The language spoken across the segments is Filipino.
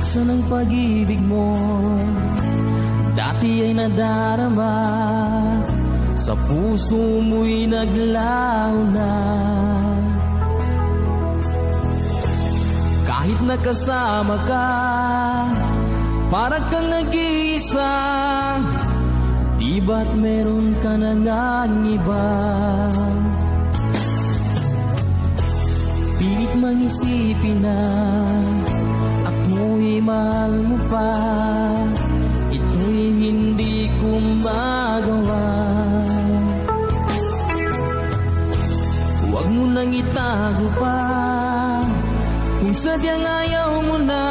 lasa ng pag-ibig mo dati ay nadarama, sa puso mo'y naglaho na. Kahit nakasama ka, parang kang nag-iisa, di ba't meron ka na ngang iba? Pilit mang isipin na ako'y mahal mo pa, ito'y hindi ko magawa. Huwag mo nang itago pa, kung sadyang ayaw mo na,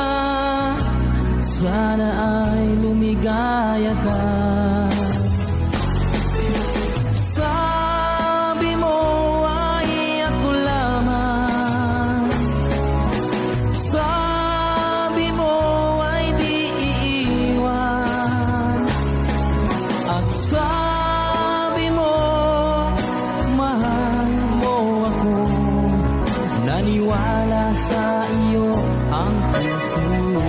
sana ay lumigaya ka. Sabi mo ay ako lamang, sabi mo ay di iiwan, at sabi mo mahal mo ako. Naniwala sa iyo ang puso ko.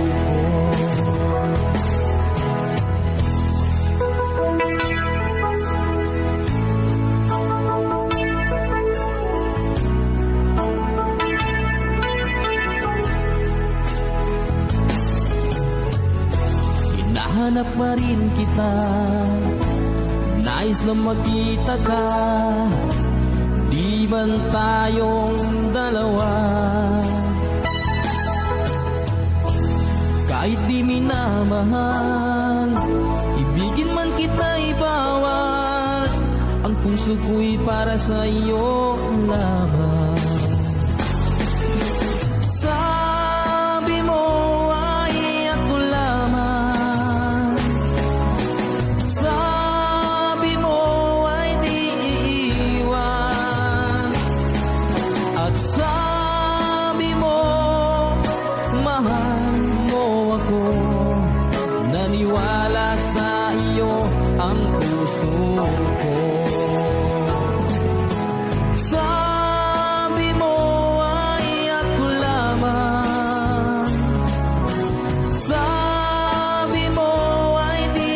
Hinahanap pa rin kita, nais na makita ka, di man tayong dalawa. Kahit di minamahal, ibigin man kita'y bawal, ang puso ko'y para sa iyo lamang. Sabi mo ay ako lamang, sabi mo ay di iiwan, at sabi mo mahal mo ako. Naniwala sa iyo ang puso ko. Sabi mo ay ako lamang, sabi mo ay di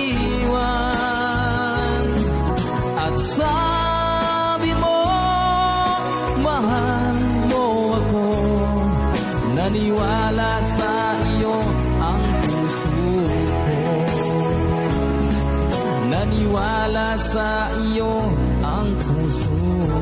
iiwan, at sabi mo mahal mo ako. Naniwala sa iyo ang puso ko. Naniwala sa iyo ang puso ko.